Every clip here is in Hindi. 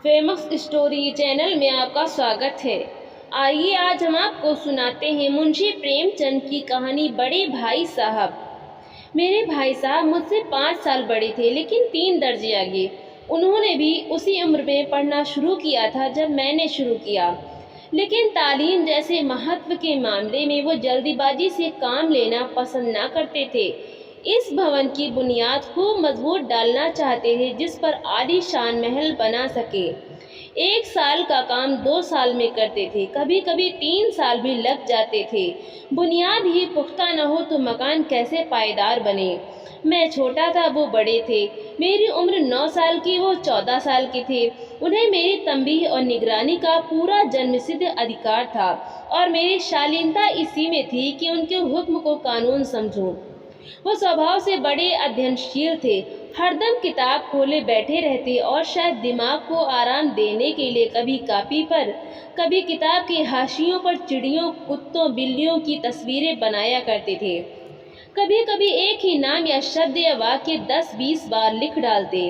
फेमस स्टोरी चैनल में आपका स्वागत है। आइए आज हम आपको सुनाते हैं मुंशी प्रेमचंद की कहानी बड़े भाई साहब। मेरे भाई साहब मुझसे 5 साल बड़े थे, लेकिन 3 दर्जे आगे। उन्होंने भी उसी उम्र में पढ़ना शुरू किया था जब मैंने शुरू किया, लेकिन तालीम जैसे महत्व के मामले में वो जल्दीबाजी से काम लेना पसंद ना करते थे। इस भवन की बुनियाद खूब मजबूत डालना चाहते थे, जिस पर आलीशान महल बना सके। 1 साल का काम 2 साल में करते थे, कभी कभी 3 साल भी लग जाते थे। बुनियाद ही पुख्ता न हो तो मकान कैसे पायदार बने। मैं छोटा था, वो बड़े थे। मेरी उम्र 9 साल की, वो 14 साल के थे। उन्हें मेरी तंबीह और निगरानी का पूरा जन्मसिद्ध अधिकार था, और मेरी शालीनता इसी में थी कि उनके हुक्म को कानून समझूं। वो स्वभाव से बड़े अध्ययनशील थे, हरदम किताब खोले बैठे रहते और शायद दिमाग को आराम देने के लिए कभी कॉपी पर, कभी किताब के हाशियों पर चिड़ियों, कुत्तों, बिल्लियों की तस्वीरें बनाया करते थे। कभी कभी एक ही नाम या शब्द या वाक्य 10-20 बार लिख डालते।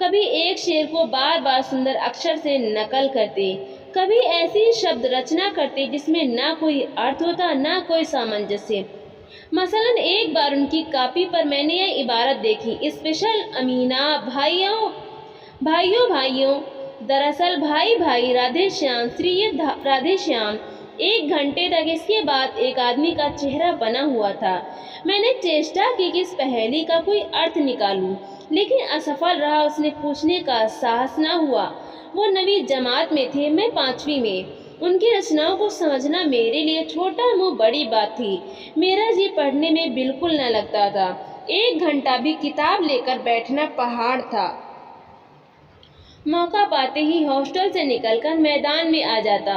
कभी एक शेर को बार बार सुंदर अक्षर से नकल करते। कभी ऐसी शब्द रचना करते जिसमें ना कोई अर्थ होता, ना कोई सामंजस्य। मसलन एक बार उनकी कॉपी पर मैंने यह इबारत देखी, स्पेशल अमीना, भाइयों भाइयों भाइयों, दरअसल भाई भाई, राधे श्याम, श्री राधे श्याम। 1 घंटे तक इसके बाद एक आदमी का चेहरा बना हुआ था। मैंने चेष्टा की कि इस पहेली का कोई अर्थ निकालूं, लेकिन असफल रहा। उसने पूछने का साहस न हुआ। वो नवी जमात में थे, मैं 5वीं में। उनकी रचनाओं को समझना मेरे लिए छोटा मुंह बड़ी बात थी। मेरा जी पढ़ने में बिल्कुल न लगता था। 1 घंटा भी किताब लेकर बैठना पहाड़ था। मौका पाते ही हॉस्टल से निकलकर मैदान में आ जाता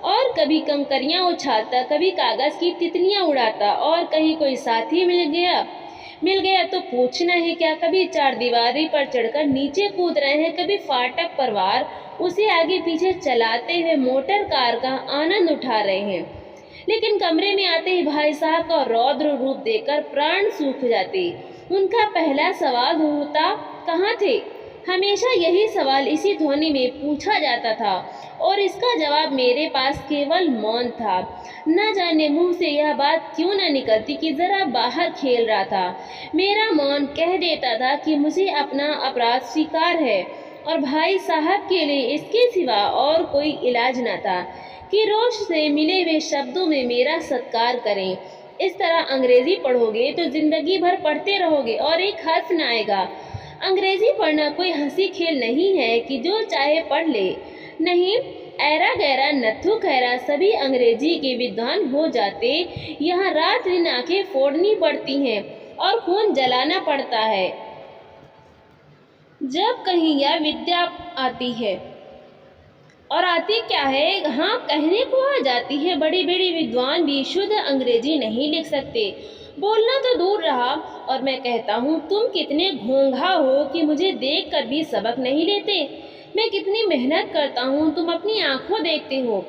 और कभी कंकरियां उछालता, कभी कागज की तितलियां उड़ाता, और कहीं कोई साथी मिल गया तो पूछना है क्या। कभी चारदीवारी पर चढ़कर नीचे कूद रहे हैं, कभी फाटक पर वार उसे आगे पीछे चलाते हुए मोटर कार का आनंद उठा रहे हैं। लेकिन कमरे में आते ही भाई साहब का रौद्र रूप देखकर प्राण सूख जाते। उनका पहला सवाल होता, कहाँ थे। हमेशा यही सवाल इसी ध्वनि में पूछा जाता था, और इसका जवाब मेरे पास केवल मौन था। न जाने मुंह से यह बात क्यों न निकलती कि जरा बाहर खेल रहा था। मेरा मौन कह देता था कि मुझे अपना अपराध स्वीकार है, और भाई साहब के लिए इसके सिवा और कोई इलाज न था कि रोज से मिले हुए शब्दों में मेरा सत्कार करें। इस तरह अंग्रेजी पढ़ोगे तो जिंदगी भर पढ़ते रहोगे और एक हर्फ न आएगा। अंग्रेजी पढ़ना कोई हंसी खेल नहीं है कि जो चाहे पढ़ ले। नहीं, ऐरा गैरा नत्थु खैरा सभी अंग्रेजी के विद्वान हो जाते। यहाँ रात दिन आंखें फोड़नी पड़ती हैं और खून जलाना पड़ता है जब कहीं यह विद्या आती है। और आती क्या है, हाँ, कहने को आ जाती है। बड़ी बड़ी विद्वान भी शुद्ध अंग्रेजी नहीं लिख सकते, बोलना तो दूर रहा। और मैं कहता हूँ, तुम कितने घोंघा हो कि मुझे देखकर भी सबक नहीं लेते। मैं कितनी मेहनत करता हूँ, तुम अपनी आंखों देखते हो।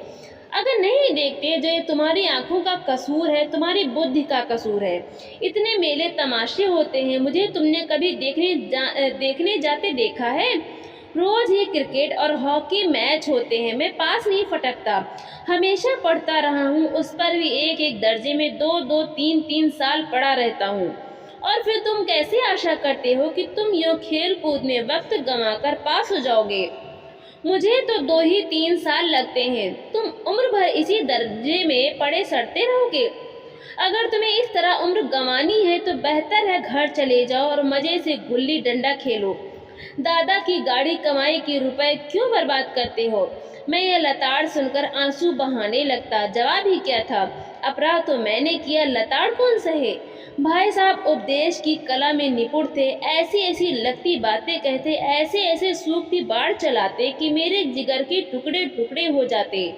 अगर नहीं देखते जो ये तुम्हारी आंखों का कसूर है, तुम्हारी बुद्धि का कसूर है। इतने मेले तमाशे होते हैं, मुझे तुमने कभी देखने जाते देखा है। रोज ही क्रिकेट और हॉकी मैच होते हैं, मैं पास नहीं फटकता। हमेशा पढ़ता रहा हूँ, उस पर भी एक एक दर्जे में 2-2, 3-3 साल पढ़ा रहता हूँ। और फिर तुम कैसे आशा करते हो कि तुम यूँ खेल कूद में वक्त गंवाकर पास हो जाओगे। मुझे तो 2 ही 3 साल लगते हैं, तुम उम्र भर इसी दर्जे में पड़े सड़ते रहोगे। अगर तुम्हें इस तरह उम्र गंवानी है तो बेहतर है घर चले जाओ और मजे से गुल्ली डंडा खेलो। दादा की गाड़ी कमाई के रुपए क्यों बर्बाद करते हो। मैं यह लताड़ सुनकर आंसू बहाने लगता। जवाब ही क्या था, अपराध तो मैंने किया, लताड़ कौन सहे। भाई साहब उपदेश की कला में निपुण थे। ऐसी ऐसी लगती बातें कहते, ऐसे ऐसे सूखती बाढ़ चलाते कि मेरे जिगर के टुकड़े टुकड़े हो जाते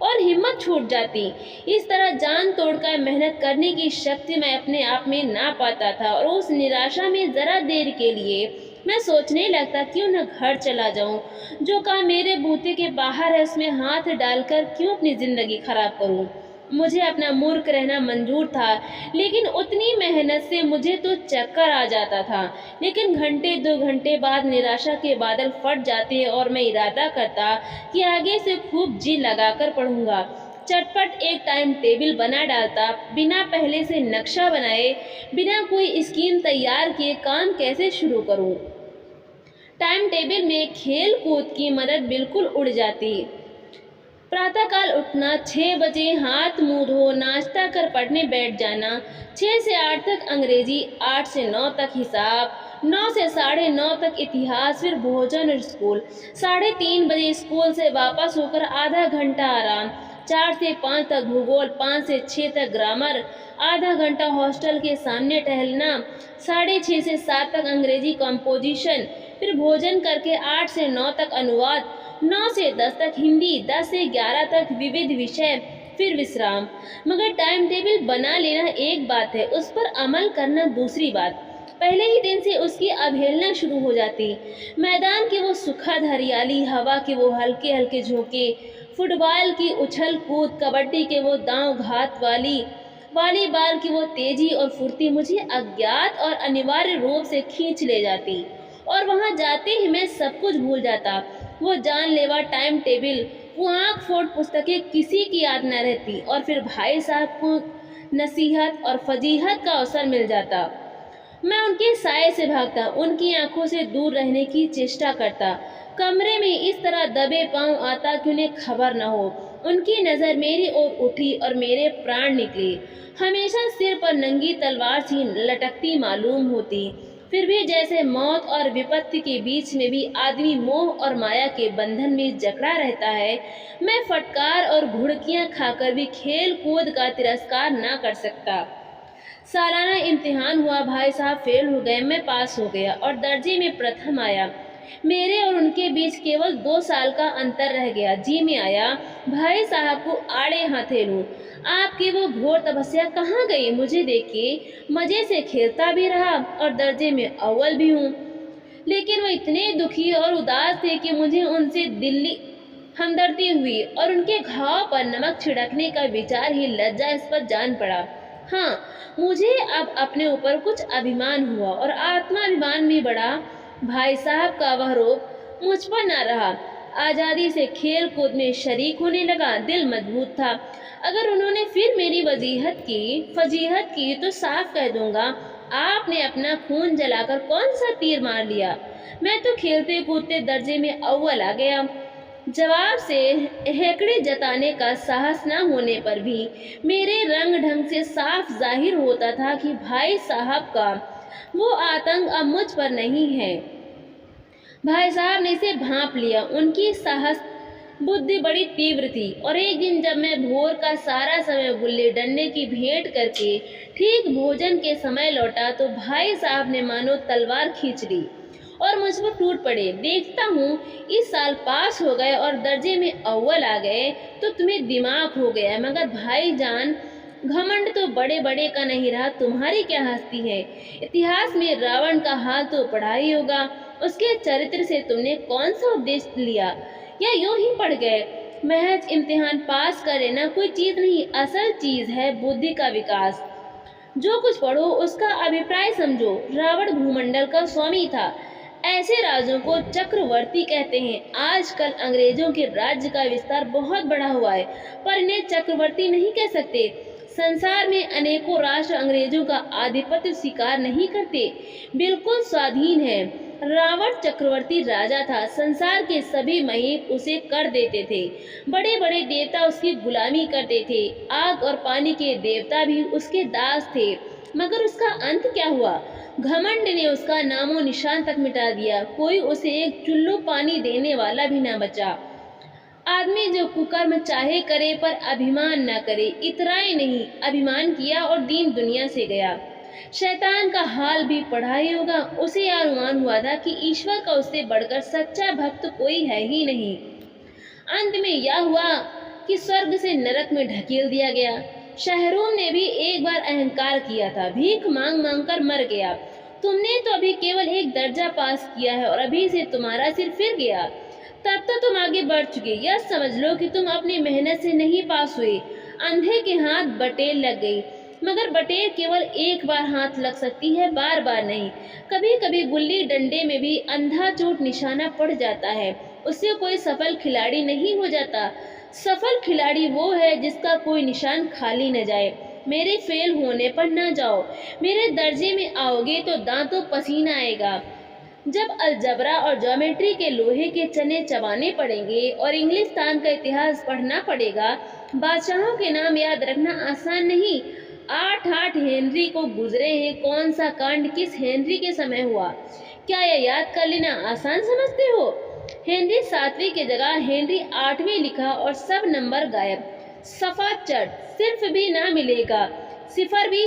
और हिम्मत छूट जाती। इस तरह जान तोड़कर मेहनत करने की शक्ति मैं अपने आप में ना पाता था, और उस निराशा में जरा देर के लिए मैं सोचने लगता, क्यों न घर चला जाऊं। जो काम मेरे बूते के बाहर है उसमें हाथ डालकर क्यों अपनी जिंदगी खराब करूं। मुझे अपना मूर्ख रहना मंजूर था, लेकिन उतनी मेहनत से मुझे तो चक्कर आ जाता था। लेकिन घंटे 2 घंटे बाद निराशा के बादल फट जाते और मैं इरादा करता कि आगे से खूब जी लगाकर पढ़ूंगा। चटपट एक टाइम टेबल बना डालता, बिना पहले से नक्शा बनाए, बिना कोई स्कीम तैयार किए काम कैसे शुरू करूं। टाइम टेबल में खेल कूद की मदद बिल्कुल उड़ जाती। प्रातःकाल उठना, 6 बजे हाथ मुंह धो नाश्ता कर पढ़ने बैठ जाना, 6 से 8 तक अंग्रेजी, 8 से 9 तक हिसाब, 9 से 9:30 तक इतिहास, फिर भोजन और स्कूल। 3:30 बजे स्कूल से वापस होकर आधा घंटा आराम, 4 से 5 तक भूगोल, 5 से 6 तक ग्रामर, आधा घंटा हॉस्टल के सामने टहलना, 6:30 से 7 तक अंग्रेजी कंपोजिशन, फिर भोजन करके 8 से 9 तक अनुवाद, 9 से 10 तक हिंदी, 10 से 11 तक विविध विषय, फिर विश्राम। मगर टाइम टेबल बना लेना एक बात है, उस पर अमल करना दूसरी बात। पहले ही दिन से उसकी अवहेलना शुरू हो जाती। मैदान की वो सुखद हरियाली, हवा के वो हल्के हल्के झोंके, फुटबॉल की उछल कूद, कबड्डी के वो दांव घात वाली, वॉलीबॉल की वो तेजी और फुर्ती मुझे अज्ञात और अनिवार्य रूप से खींच ले जाती। और वहां जाते ही मैं सब कुछ भूल जाता। वो जानलेवा टाइम टेबल, वो आंख फोड़ पुस्तकें किसी की याद न रहती। और फिर भाई साहब को नसीहत और फजीहत का अवसर मिल जाता। मैं उनके साए से भागता, उनकी आंखों से दूर रहने की चेष्टा करता, कमरे में इस तरह दबे पांव आता कि उन्हें खबर न हो। उनकी नज़र मेरी ओर उठी और मेरे प्राण निकले। हमेशा सिर पर नंगी तलवार सी लटकती मालूम होती। फिर भी जैसे मौत और विपत्ति के बीच में भी आदमी मोह और माया के बंधन में जकड़ा रहता है, मैं फटकार और घुड़कियां खाकर भी खेल कूद का तिरस्कार ना कर सकता। सालाना इम्तिहान हुआ, भाई साहब फेल हो गए, मैं पास हो गया और दर्जे में प्रथम आया। मेरे और उनके बीच केवल 2 साल का अंतर रह गया। जी में आया भाई साहब को आड़े हाथे लूं। आपकी वो घोर तपस्या कहाँ गई? मुझे देखिए, मजे से खेलता भी रहा और दर्जे में अव्वल भी हूँ। लेकिन वो इतने दुखी और उदास थे कि मुझे उनसे दिल्ली हमदर्दी हुई और उनके घाव पर नमक छिड़कने का विचार ही लज्जास्पद जान पड़ा। हाँ, मुझे अब अपने ऊपर कुछ अभिमान हुआ और आत्माभिमान भी बढ़ा। भाई साहब का वह रोब मुझ पर न रहा। आज़ादी से खेल कूद में शरीक होने लगा। दिल मजबूत था। अगर उन्होंने फिर मेरी फजीहत की तो साफ कह दूंगा, आपने अपना खून जलाकर कौन सा तीर मार लिया। मैं तो खेलते कूदते दर्जे में अव्वल आ गया। जवाब से हेकड़े जताने का साहस न होने पर भी मेरे रंग ढंग से साफ जाहिर होता था कि भाई साहब का वो आतंक अब मुझ पर नहीं है। भाई साहब ने इसे भांप लिया। उनकी साहस बुद्धि बड़ी तीव्र थी। और एक दिन जब मैं भोर का सारा समय गुल्ली डंडे की भेंट करके ठीक भोजन के समय लौटा तो भाई साहब ने मानो तलवार खींच ली और मुझ पर टूट पड़े। देखता हूँ इस साल पास हो गए और दर्जे में अव्वल आ गए तो तुम्हें दिमाग हो गया, मगर भाईजान घमंड तो बड़े बड़े का नहीं रहा। तुम्हारी क्या हस्ती है? इतिहास में रावण का हाल तो पढ़ा ही होगा। उसके चरित्र से तुमने कौन सा उपदेश लिया, या यूं ही पढ़ गए? महज इम्तिहान पास कर लेना कोई चीज नहीं, असल चीज है बुद्धि का विकास। जो कुछ पढ़ो उसका अभिप्राय समझो। रावण भूमंडल का स्वामी था। ऐसे राजों को चक्रवर्ती कहते हैं। आजकल अंग्रेजों के राज्य का विस्तार बहुत बड़ा हुआ है, पर इन्हें चक्रवर्ती नहीं कह सकते। संसार में अनेकों राष्ट्र अंग्रेजों का आधिपत्य स्वीकार नहीं करते, बिल्कुल स्वाधीन है। रावण चक्रवर्ती राजा था। संसार के सभी महीप उसे कर देते थे। बड़े बड़े देवता उसकी गुलामी करते थे। आग और पानी के देवता भी उसके दास थे। मगर उसका अंत क्या हुआ? घमंड ने उसका नामो निशान तक मिटा दिया। कोई उसे एक चुल्लू पानी देने वाला भी न बचा। आदमी जो कुकर्म चाहे करे पर अभिमान न करे। इतराए नहीं, अभिमान किया और दीन दुनिया से गया। शैतान का हाल भी पढ़ा ही होगा। उसे अनुमान हुआ था कि ईश्वर का उससे बढ़कर सच्चा भक्त कोई है ही नहीं। अंत में यह हुआ कि स्वर्ग से नरक में ढकेल दिया गया। शाहरुख ने भी एक बार अहंकार किया था, भीख मांग मांग कर मर गया। तुमने तो अभी केवल एक दर्जा पास किया है और अभी से तुम्हारा सिर फिर गया। तब तो तुम आगे बढ़ चुके। यह समझ लो कि तुम अपनी मेहनत से नहीं पास हुए, अंधे के हाथ बटेर लग गई, मगर बटेर केवल एक बार हाथ लग सकती है, बार बार नहीं। कभी कभी गुल्ली डंडे में भी अंधा चोट निशाना पड़ जाता है, उससे कोई सफल खिलाड़ी नहीं हो जाता। सफल खिलाड़ी वो है जिसका कोई निशान खाली न जाए। मेरे फेल होने पर न जाओ, मेरे दर्जे में आओगे तो दांतों पसीना आएगा। जब अलजबरा और ज्योमेट्री के लोहे के चने चबाने पड़ेंगे और इंग्लिस्तान का इतिहास पढ़ना पड़ेगा। बादशाहों के नाम याद रखना आसान नहीं। 8 हेनरी को गुजरे हैं, कौन सा कांड किस हेनरी के समय हुआ, क्या यह याद कर लेना आसान समझते हो? हेनरी 7वीं की जगह हेनरी 8वीं लिखा और सब नंबर गायब। सफा चट, सिर्फ भी ना मिलेगा, सिफर भी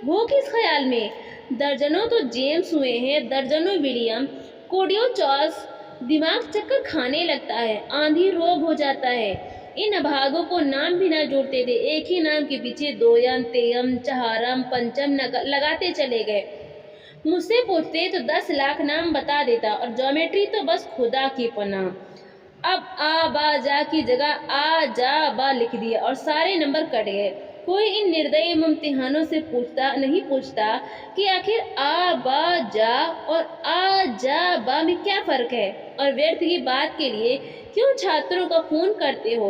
हो किस ख्याल में। दर्जनों तो जेम्स हुए हैं, दर्जनों विलियम। कोडियो चार्ल्स दिमाग चक्कर खाने लगता है, आंधी रोग हो जाता है। इन अभागों को नाम भी ना जोड़ते थे, एक ही नाम के पीछे दोयम, तेयम, चहारम, पंचम लगाते चले गए। मुझसे पूछते तो 10 लाख नाम बता देता, और ज्योमेट्री तो बस खुदा की पनाह। अब आ बा जा की जगह आ जा बा लिख दिया और सारे नंबर कट गए। कोई इन निर्दयी इम्तिहानों से नहीं पूछता कि आखिर आ बा जा और आ जा बा में क्या फर्क है, और व्यर्थ की बात के लिए क्यों छात्रों का खून करते हो।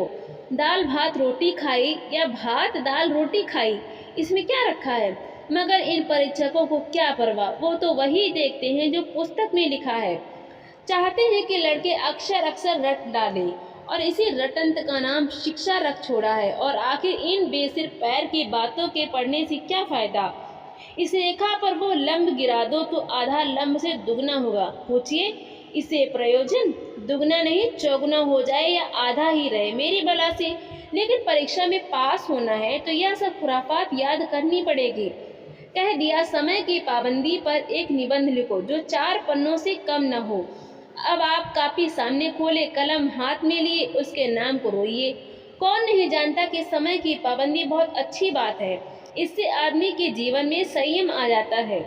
दाल भात रोटी खाई या भात दाल रोटी खाई, इसमें क्या रखा है। मगर इन परीक्षकों को क्या परवाह, वो तो वही देखते हैं जो पुस्तक में लिखा है। चाहते हैं कि लड़के अक्षर अक्षर रट डालें, और इसी रटंत का नाम शिक्षा रख छोड़ा है। और आखिर इन बेसिर पैर की बातों के पढ़ने से क्या फायदा। इस रेखा पर वो लंब गिरा दो तो आधा लंब से दुगना होगा। पूछिए इसे प्रयोजन, दुगना नहीं चौगुना हो जाए या आधा ही रहे, मेरी बला से। लेकिन परीक्षा में पास होना है तो यह सब खुराफात याद करनी पड़ेगी। कह दिया समय की पाबंदी पर एक निबंध लिखो जो 4 पन्नों से कम न हो। अब आप कापी सामने खोले, कलम हाथ में लिए, उसके नाम को रोइए। कौन नहीं जानता कि समय की पाबंदी बहुत अच्छी बात है, इससे आदमी के जीवन में संयम आ जाता है,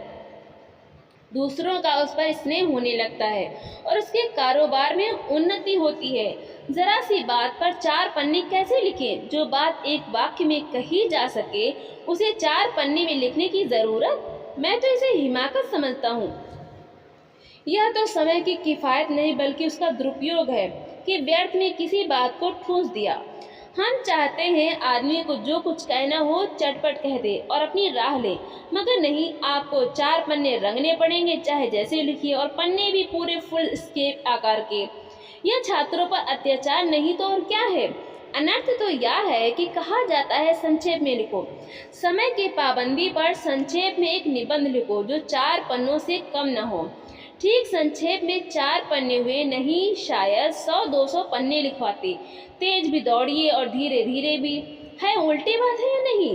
दूसरों का उस पर स्नेह होने लगता है और उसके कारोबार में उन्नति होती है। जरा सी बात पर 4 पन्ने कैसे लिखें। जो बात एक वाक्य में कही जा सके उसे 4 पन्ने में लिखने की जरूरत, मैं तो इसे हिमाकत समझता हूँ। यह तो समय की किफायत नहीं बल्कि उसका दुरुपयोग है कि व्यर्थ में किसी बात को ठूंस दिया। हम चाहते हैं आदमी को जो कुछ कहना हो चटपट कह दे और अपनी राह ले, मगर नहीं, आपको 4 पन्ने रंगने पड़ेंगे चाहे जैसे लिखिए, और पन्ने भी पूरे फुल स्केप आकार के। यह छात्रों पर अत्याचार नहीं तो और क्या है। अनर्थ तो यह है कि कहा जाता है संक्षेप में लिखो। समय की पाबंदी पर संक्षेप में एक निबंध लिखो जो 4 पन्नों से कम न हो। ठीक संक्षेप में 4 पन्ने हुए, नहीं शायद 100-200 पन्ने लिखवाते। तेज भी दौड़िए और धीरे धीरे भी। है उल्टी बात है या नहीं?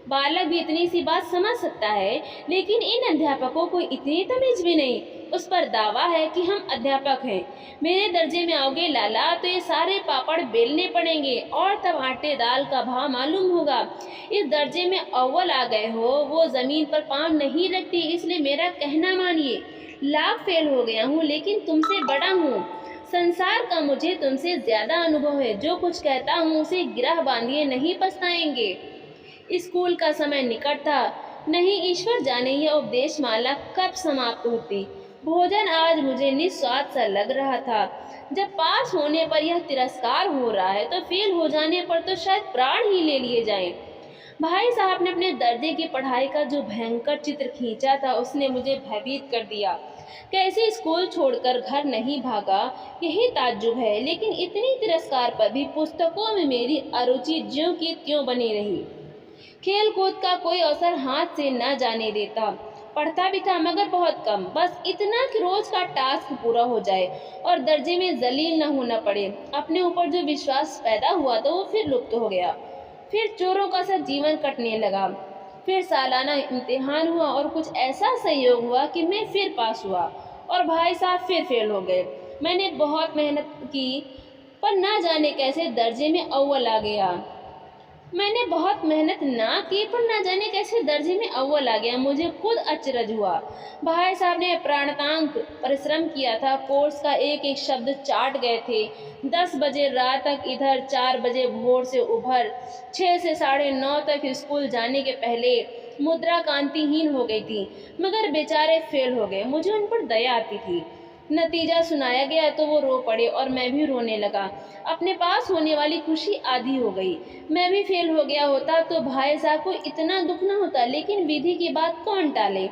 बालक भी इतनी सी बात समझ सकता है, लेकिन इन अध्यापकों को इतनी तमीज भी नहीं। उस पर दावा है कि हम अध्यापक हैं। मेरे दर्जे में आओगे लाला तो ये सारे पापड़ बेलने पड़ेंगे और तब आटे दाल का भाव मालूम होगा। इस दर्जे में अव्वल आ गए हो, वो जमीन पर पाँव नहीं रखती, इसलिए मेरा कहना मानिए। लाख फेल हो गया हूँ लेकिन तुमसे बड़ा हूँ। संसार का मुझे तुमसे ज्यादा अनुभव है। जो कुछ कहता हूँ उसे गिरह बांधिए, नहीं पछताएंगे। स्कूल का समय निकट था, नहीं ईश्वर जाने यह उपदेश माला कब समाप्त होती। भोजन आज मुझे निस्वाद सा लग रहा था। जब पास होने पर यह तिरस्कार हो रहा है तो फेल हो जाने पर तो शायद प्राण ही ले लिए जाएं। भाई साहब ने अपने दर्जे की पढ़ाई का जो भयंकर चित्र खींचा था उसने मुझे भयभीत कर दिया। कैसे स्कूल छोड़कर घर नहीं भागा, यही ताज्जुब है। लेकिन इतनी तिरस्कार पर भी पुस्तकों में मेरी अरुचि ज्यों की त्यों बनी रही। खेल कूद का कोई अवसर हाथ से न जाने देता। पढ़ता भी था मगर बहुत कम, बस इतना कि रोज का टास्क पूरा हो जाए और दर्जे में जलील न होना पड़े। अपने ऊपर जो विश्वास पैदा हुआ था वो फिर लुप्त हो गया। फिर चोरों का सा जीवन कटने लगा। फिर सालाना इम्तिहान हुआ और कुछ ऐसा संयोग हुआ कि मैं फिर पास हुआ और भाई साहब फिर फेल हो गए। मैंने बहुत मेहनत की पर ना जाने कैसे दर्जे में अव्वल आ गया। मैंने बहुत मेहनत ना की पर ना जाने कैसे दर्जे में अव्वल आ गया। मुझे खुद अचरज हुआ। भाई साहब ने प्राणांतक परिश्रम किया था, कोर्स का एक एक शब्द चाट गए थे। 10 बजे रात तक इधर, 4 बजे भोर से उभर, 6 से 9:30 तक स्कूल जाने के पहले मुद्रा कांतिहीन हो गई थी, मगर बेचारे फेल हो गए। मुझे उन पर दया आती थी। नतीजा सुनाया गया तो वो रो पड़े और मैं भी रोने लगा। अपने पास होने वाली खुशी आधी हो गई। मैं भी फेल हो गया होता तो भाई साहब को इतना दुख न होता, लेकिन विधि की बात कौन टाले।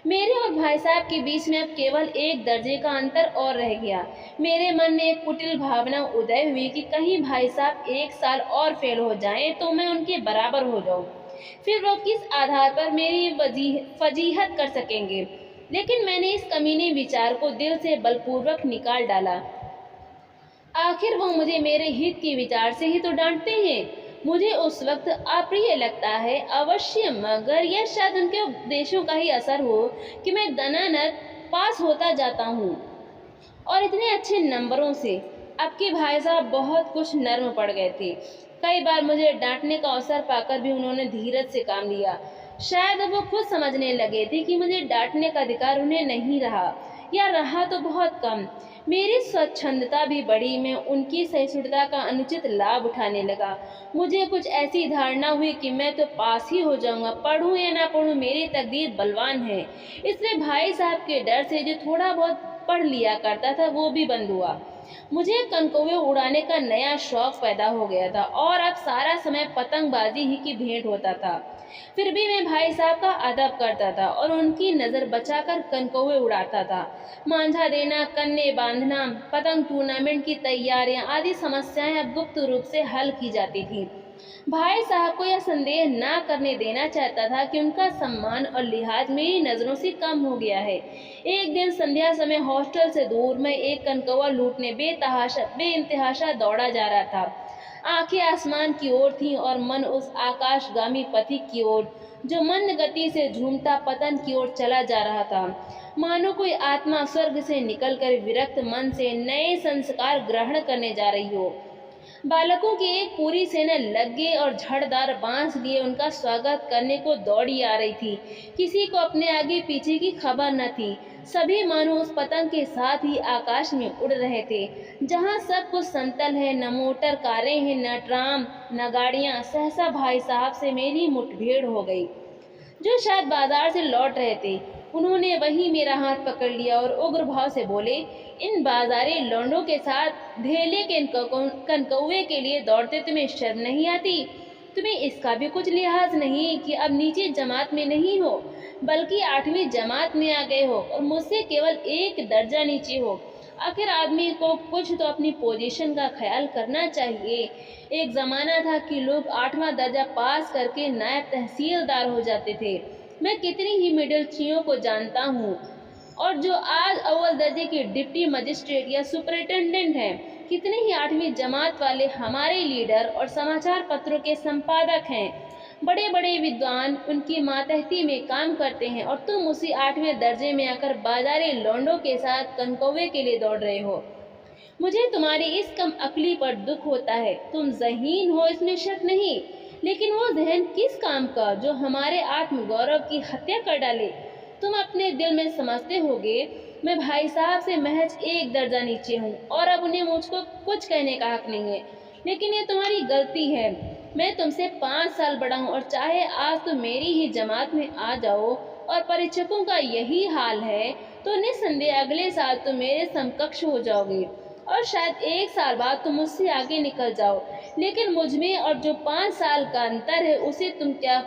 मेरे और भाई साहब के बीच में अब केवल एक दर्जे का अंतर और रह गया। मेरे मन में एक कुटिल भावना उदय हुई कि कहीं भाई साहब 1 साल और फेल हो जाएं तो मैं उनके बराबर हो जाऊं। फिर वो किस आधार पर मेरी फजीहत कर सकेंगे। लेकिन मैंने इस कमीने विचार को दिल से बलपूर्वक निकाल डाला। आखिर वो मुझे मेरे हित के विचार से ही तो डांटते हैं। मुझे उस वक्त अप्रिय लगता है अवश्य, मगर यह शायद उनके उपदेशों का ही असर हो कि मैं दनानत पास होता जाता हूँ और इतने अच्छे नंबरों से। अब के भाई साहब बहुत कुछ नर्म पड़ गए थे। कई बार मुझे डांटने का अवसर पाकर भी उन्होंने धीरज से काम लिया। शायद अब वो खुद समझने लगे थे कि मुझे डांटने का अधिकार उन्हें नहीं रहा, या रहा तो बहुत कम। मेरी स्वच्छंदता भी बढ़ी। मैं उनकी सहिष्णुता का अनुचित लाभ उठाने लगा। मुझे कुछ ऐसी धारणा हुई कि मैं तो पास ही हो जाऊंगा, पढ़ूं या ना पढ़ूं, मेरी तकदीर बलवान है। इसलिए भाई साहब के डर से जो थोड़ा बहुत पढ़ लिया करता था वो भी बंद हुआ। मुझे कनकौवे उड़ाने का नया शौक पैदा हो गया था और अब सारा समय पतंगबाजी ही की भेंट होता था। फिर भी मैं भाई साहब का अदब करता था और उनकी नज़र बचाकर कनकौवे उड़ाता था। मांझा देना, कन्ने बांधना, पतंग टूर्नामेंट की तैयारियां आदि समस्याएं अब गुप्त रूप से हल की जाती थी। भाई साहब को यह संदेह ना करने देना चाहता था कि उनका सम्मान और लिहाज मेरी नज़रों से कम हो गया है। एक दिन संध्या समय हॉस्टल से दूर मैं एक कनकौवा लूटने बेइंतहाशा दौड़ा जा रहा था। आंखें आसमान की ओर थीं और मन उस आकाशगामी पथिक की ओर जो मंद गति से झूमता पतन की ओर चला जा रहा था। मानो कोई आत्मा स्वर्ग से निकलकर विरक्त मन से नए संस्कार ग्रहण करने जा रही हो। बालकों की एक पूरी सेना लग्गे और झड़दार बांस लिए उनका स्वागत करने को दौड़ी आ रही थी। किसी को अपने आगे पीछे की खबर न थी। सभी मानो उस पतंग के साथ ही आकाश में उड़ रहे थे जहां सब कुछ समतल है। न मोटर कारें हैं, न ट्राम, न गाड़ियां। सहसा भाई साहब से मेरी मुठभेड़ हो गई, जो शायद बाजार से लौट रहे थे। उन्होंने वहीं मेरा हाथ पकड़ लिया और उग्र भाव से बोले, इन बाजारी लौंडों के साथ धेले के कनकौवे के लिए दौड़ते तुम्हें शर्म नहीं आती? तुम्हें इसका भी कुछ लिहाज नहीं कि अब नीचे जमात में नहीं हो, बल्कि 8वीं जमात में आ गए हो और मुझसे केवल 1 दर्जा नीचे हो। आखिर आदमी को कुछ तो अपनी पोजीशन का ख्याल करना चाहिए। एक ज़माना था कि लोग 8वां दर्जा पास करके नायब तहसीलदार हो जाते थे। मैं कितनी ही मिडिल चीज़ों को जानता हूँ और जो आज अव्वल दर्जे के डिप्टी मजिस्ट्रेट या सुपरिटेंडेंट हैं। कितने ही 8वीं जमात वाले हमारे लीडर और समाचार पत्रों के संपादक हैं। बड़े बड़े विद्वान उनकी मातहती में काम करते हैं और तुम उसी 8वें दर्जे में आकर बाजारी लौंडों के साथ कनकौवे के लिए दौड़ रहे हो। मुझे तुम्हारी इस कम अक्ली पर दुख होता है। तुम ज़हीन हो, इसमें शक नहीं, लेकिन वो जहन किस काम का जो हमारे आत्मगौरव की हत्या कर डाले। तुम अपने दिल में समझते होगे मैं भाई साहब से महज 1 दर्जा नीचे हूँ और अब उन्हें मुझको कुछ कहने का हक नहीं है, लेकिन ये तुम्हारी गलती है। मैं तुमसे 5 साल बड़ा हूँ और चाहे आज तुम मेरी ही जमात में आ जाओ और परीक्षकों का यही हाल है तो निस्संदेह अगले साल तुम मेरे समकक्ष हो जाओगे और शायद 1 साल बाद तुम मुझसे आगे निकल जाओ। लेकिन मुझ में और जो 5 साल का अंतर है उसे तुम क्या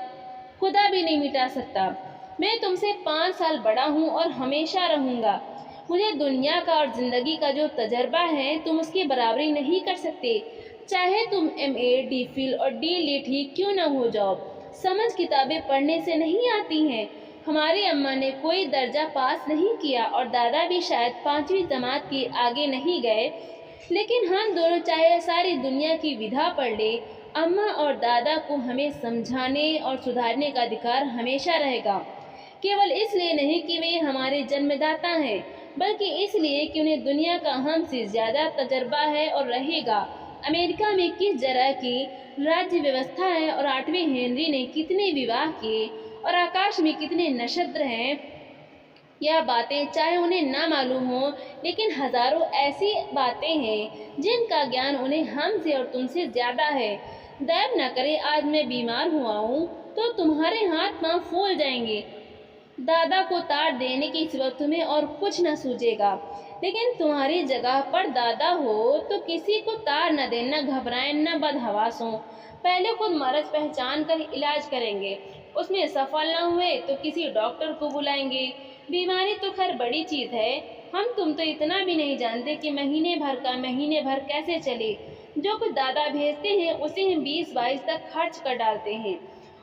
खुदा भी नहीं मिटा सकता। मैं तुमसे 5 साल बड़ा हूँ और हमेशा रहूँगा। मुझे दुनिया का और ज़िंदगी का जो तजर्बा है तुम उसकी बराबरी नहीं कर सकते, चाहे तुम MA, DPhil और D.Litt ही क्यों न हो जाओ। समझ किताबें पढ़ने से नहीं आती हैं। हमारी अम्मा ने कोई दर्जा पास नहीं किया और दादा भी शायद 5वीं जमात के आगे नहीं गए, लेकिन हम दोनों चाहे सारी दुनिया की विधा पढ़ ले, अम्मा और दादा को हमें समझाने और सुधारने का अधिकार हमेशा रहेगा। केवल इसलिए नहीं कि वे हमारे जन्मदाता हैं, बल्कि इसलिए कि उन्हें दुनिया का हमसे ज़्यादा तजर्बा है और रहेगा। अमेरिका में किस तरह की राज्य व्यवस्था है और 8वें हेनरी ने कितने विवाह किए और आकाश में कितने नक्षत्र हैं, यह बातें चाहे उन्हें ना मालूम हो, लेकिन हजारों ऐसी बातें हैं जिनका ज्ञान उन्हें हमसे और तुमसे ज्यादा है। दैव न करे आज मैं बीमार हुआ हूँ तो तुम्हारे हाथ पांव फूल जाएंगे। दादा को तार देने के सिवा तुम्हें और कुछ न सूझेगा, लेकिन तुम्हारी जगह पर दादा हो तो किसी को तार न देना, घबराएं न, बदहवास हो। पहले खुद मर्ज पहचान कर इलाज करेंगे, उसमें सफल न हुए तो किसी डॉक्टर को बुलाएंगे। बीमारी तो खैर बड़ी चीज है, हम तुम तो इतना भी नहीं जानते कि महीने भर कैसे चले। जो कुछ दादा भेजते हैं उसे हम 20-22 तक खर्च कर डालते हैं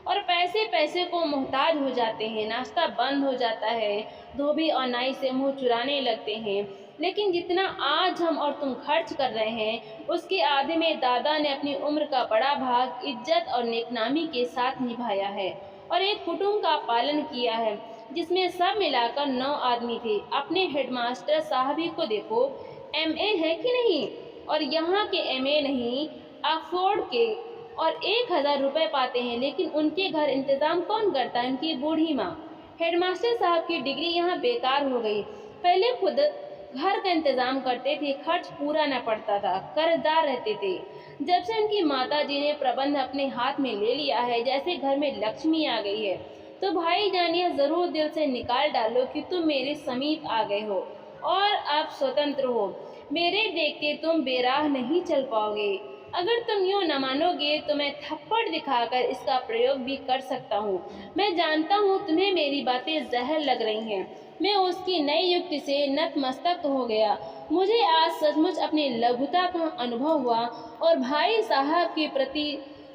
और पैसे पैसे को मोहताज हो जाते हैं। नाश्ता बंद हो जाता है, धोबी और नाई से मुंह चुराने लगते हैं। लेकिन जितना आज हम और तुम खर्च कर रहे हैं उसके आधे में दादा ने अपनी उम्र का बड़ा भाग इज्जत और नेकनामी के साथ निभाया है और एक कुटुंब का पालन किया है जिसमें सब मिलाकर 9 आदमी थे। अपने हेडमास्टर साहब ही को देखो, MA है कि नहीं, और यहाँ के MA नहीं, ऑक्सफोर्ड के, और 1000 रुपये पाते हैं, लेकिन उनके घर इंतजाम कौन करता है? उनकी बूढ़ी माँ। हेडमास्टर साहब की डिग्री यहाँ बेकार हो गई। पहले खुद घर का इंतजाम करते थे, खर्च पूरा न पड़ता था, कर्जदार रहते थे। जब से उनकी माता जी ने प्रबंध अपने हाथ में ले लिया है, जैसे घर में लक्ष्मी आ गई है, तो भाई जान यह जरूर दिल से निकाल डालो कि तुम मेरे समीप आ गए हो और अब स्वतंत्र हो। मेरे देखते तुम बेराह नहीं चल पाओगे। अगर तुम यूँ न मानोगे तो मैं थप्पड़ दिखाकर इसका प्रयोग भी कर सकता हूँ। मैं जानता हूँ तुम्हें मेरी बातें जहर लग रही हैं। मैं उसकी नई युक्ति से नतमस्तक हो गया। मुझे आज सचमुच अपनी लघुता का अनुभव हुआ और भाई साहब के प्रति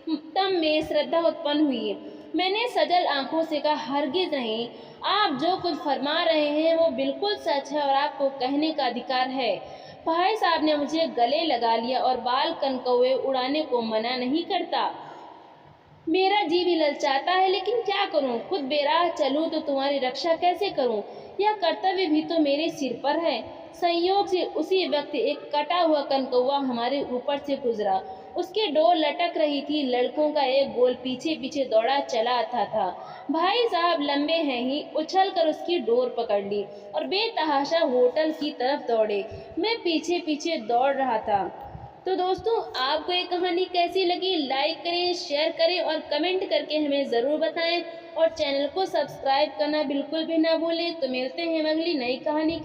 तम में श्रद्धा उत्पन्न हुई। मैंने सजल आंखों से कहा, हरगिज नहीं, आप जो कुछ फरमा रहे हैं वो बिल्कुल सच है और आपको कहने का अधिकार है। भाई साहब ने मुझे गले लगा लिया और बाल कनकौए उड़ाने को मना नहीं करता। मेरा जी भी ललचाता है, लेकिन क्या करूं? खुद बेराह चलूं तो तुम्हारी रक्षा कैसे करूं? यह कर्तव्य भी तो मेरे सिर पर है। संयोग से उसी वक्त एक कटा हुआ कनकौआ हमारे ऊपर से गुजरा। उसकी डोर लटक रही थी। लड़कों का एक गोल पीछे पीछे दौड़ा चला आता था। भाई साहब लंबे हैं ही, उछल कर उसकी डोर पकड़ ली और बेतहाशा होटल की तरफ दौड़े। मैं पीछे पीछे दौड़ रहा था। तो दोस्तों, आपको ये कहानी कैसी लगी? लाइक करें, शेयर करें और कमेंट करके हमें ज़रूर बताएं और चैनल को सब्सक्राइब करना बिल्कुल भी ना भूलें। तो मिलते हैं अगली नई कहानी के